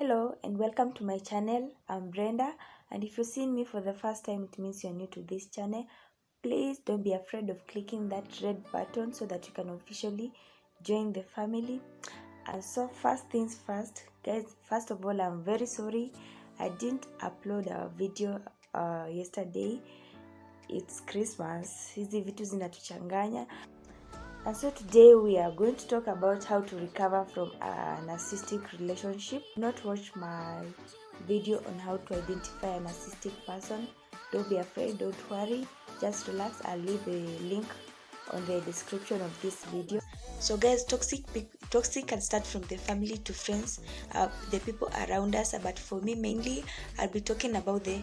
Hello and welcome to my channel. I'm Brenda, and if you've seen me for the first time, it means you're new to this channel. Please don't be afraid of clicking that red button so that you can officially join the family. And so first things first, guys, first of all, I'm very sorry I didn't upload a video yesterday. It's Christmas. Hizi vitu zinatuchanganya. And so today we are going to talk about how to recover from a narcissistic relationship. Do not watch my video on how to identify a narcissistic person. Don't be afraid, don't worry, just relax. I'll leave a link on the description of this video. So guys, toxic can start from the family to friends, the people around us, but for me mainly I'll be talking about the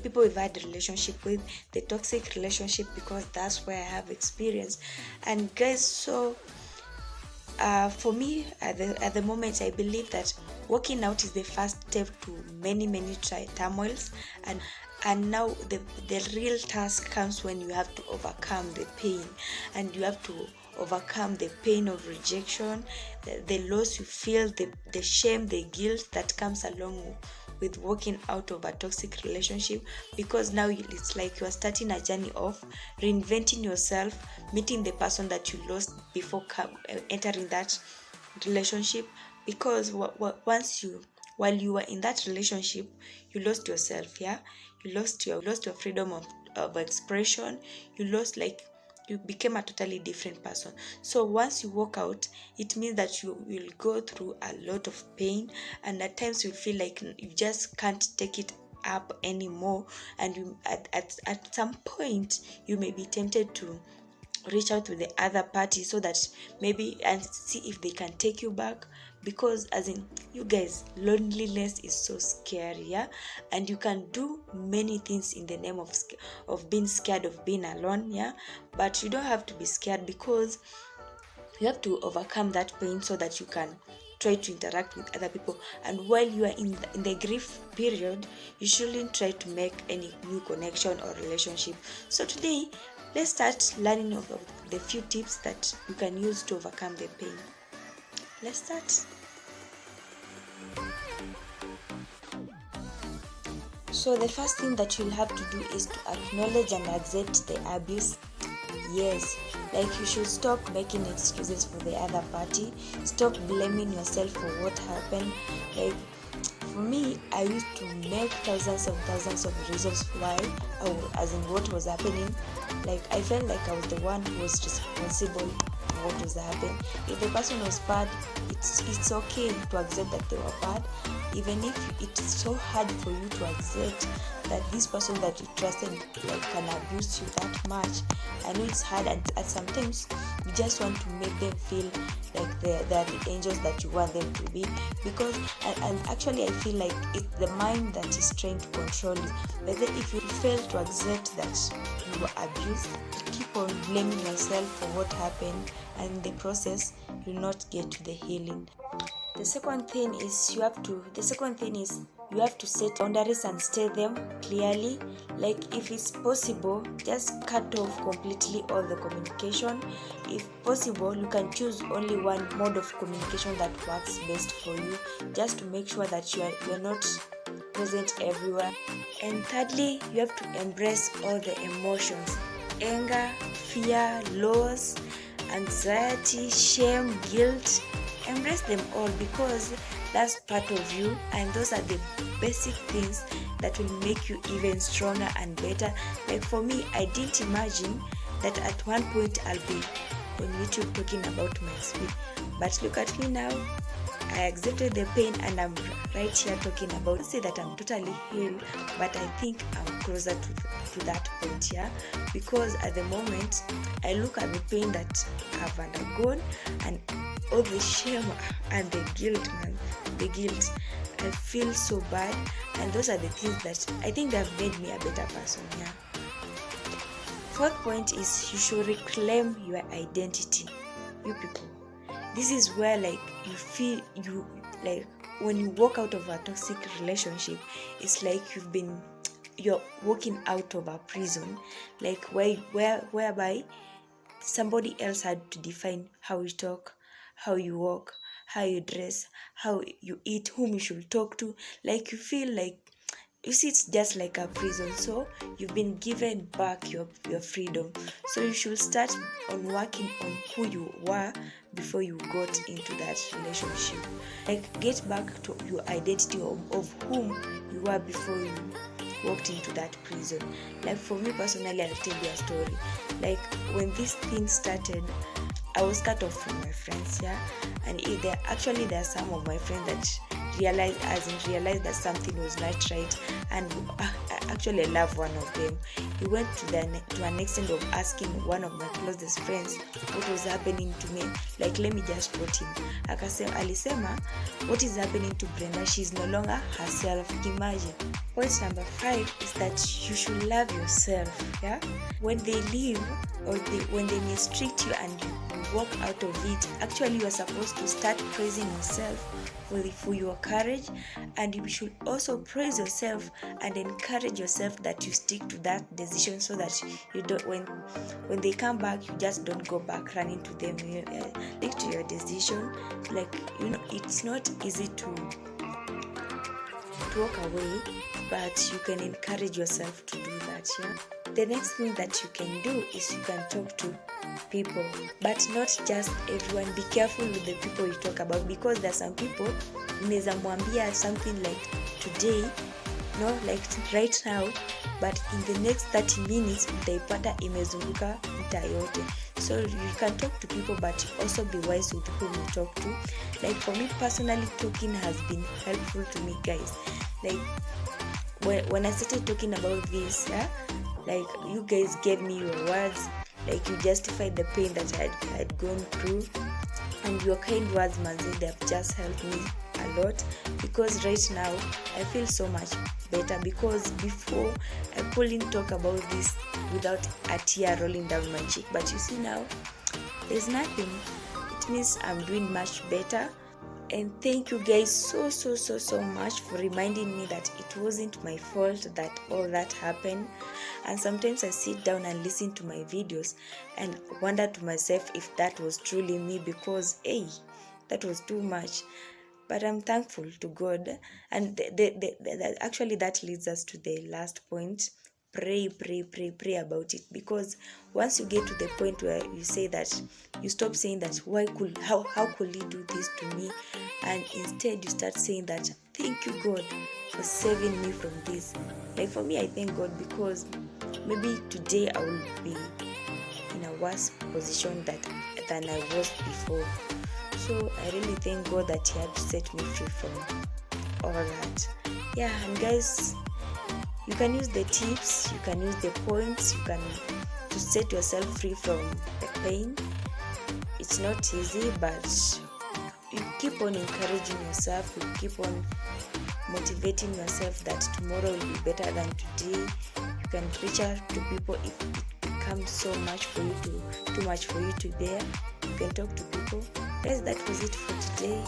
people we've had a relationship with, the toxic relationship, because that's where I have experience. And guys, so for me at the moment, I believe that walking out is the first step to many turmoils, and now the real task comes when you have to overcome the pain, and you have to overcome the pain of rejection, the loss you feel, the shame, the guilt that comes along with walking out of a toxic relationship, because now it's like you are starting a journey of reinventing yourself, meeting the person that you lost before entering that relationship. Because while you were in that relationship, you lost yourself. You lost your freedom of expression. You became a totally different person. So once you walk out, it means that you will go through a lot of pain, and at times you feel like you just can't take it up anymore, and at some point you may be tempted to reach out to the other party so that maybe and see if they can take you back, because as in, you guys, loneliness is so scary, and you can do many things in the name of being scared of being alone, but you don't have to be scared, because you have to overcome that pain so that you can try to interact with other people. And while you are in the grief period, you shouldn't try to make any new connection or relationship. So today, let's start learning of the few tips that you can use to overcome the pain. Let's start. So the first thing that you'll have to do is to acknowledge and accept the abuse. Yes, like you should stop making excuses for the other party. Stop blaming yourself for what happened. Like for me, I used to make thousands of reasons why, as in what was happening. Like I felt like I was the one who was responsible for what was happening. If the person was bad, it's okay to accept that they were bad, even if it's so hard for you to accept that this person that you trusted can abuse you that much. I know it's hard, and sometimes you just want to make them feel like they're the angels that you want them to be, because and actually I feel like it's the mind that is trying to control you. But then if you fail to accept that you were abused, you keep on blaming yourself for what happened, and in the process you'll not get to the healing. The second thing is you have to set boundaries and state them clearly. Like if it's possible, just cut off completely all the communication. If possible, you can choose only one mode of communication that works best for you, just to make sure that you are not present everywhere. And thirdly, you have to embrace all the emotions: anger, fear, loss, anxiety, shame, guilt. Embrace them all, because that's part of you, and those are the basic things that will make you even stronger and better. Like for me, I didn't imagine that at one point I'll be on YouTube talking about my experience, but look at me now. I accepted the pain, and I'm right here talking about. I say that I'm totally healed, but I think I'm closer to that point, because at the moment I look at the pain that I've undergone and all the shame and the guilt, I feel so bad, and those are the things that I think that have made me a better person. Fourth point is you should reclaim your identity. You people, this is where you feel when you walk out of a toxic relationship, it's like you're walking out of a prison, whereby somebody else had to define how you talk, how you walk, how you dress, how you eat, whom you should talk to. Like you feel like, you see, it's just like a prison. So you've been given back your freedom. So you should start on working on who you were before you got into that relationship. Like get back to your identity of whom you were before you walked into that prison. Like for me personally, I'll tell you a story. Like when this thing started, I was cut off from my friends, yeah, and there are some of my friends that realized that something was not right, and actually I love one of them. He went to an extent of asking one of my closest friends what was happening to me. Like, let me just quote him. Alisema, what is happening to Brenda? She's no longer herself. Imagine. Point number 5 is that you should love yourself. Yeah, when they leave or when they mistreat you and you walk out of it, actually you are supposed to start praising yourself for your courage, and you should also praise yourself and encourage yourself that you stick to that decision, so that you don't, when they come back, you just don't go back running to them. Stick to your decision. Like, it's not easy to walk away, but you can encourage yourself to do that. Yeah, the next thing that you can do is you can talk to people, but not just everyone. Be careful with the people you talk about, because there are some people unaweza mwambia something like today, like right now, but in the next 30 minutes utaipata imezunguka mtaa yote. So you can talk to people, but also be wise with whom you talk to. Like for me personally, talking has been helpful to me, guys. Like when I started talking about this, like you guys gave me your words, like you justified the pain that I had gone through, and your kind words, Manzi, they have just helped me a lot, because right now I feel so much better, because before I couldn't talk about this without a tear rolling down my cheek, but you see now there's nothing. It means I'm doing much better. And thank you guys so much for reminding me that it wasn't my fault that all that happened. And sometimes I sit down and listen to my videos and wonder to myself if that was truly me, because that was too much. But I'm thankful to God. And actually that leads us to the last point. Pray about it, because once you get to the point where you say that, you stop saying that how could he do this to me, and instead you start saying that thank you God for saving me from this. Like for me, I thank God because maybe today I will be in a worse position than I was before. So I really thank God that he had to set me free from all that. Yeah, and guys, you can use the tips, you can use the points, you can to set yourself free from the pain. It's not easy, but you keep on encouraging yourself, you keep on motivating yourself that tomorrow will be better than today. You can reach out to people if it becomes too much for you to bear. You can talk to people. Guys, that was it for today.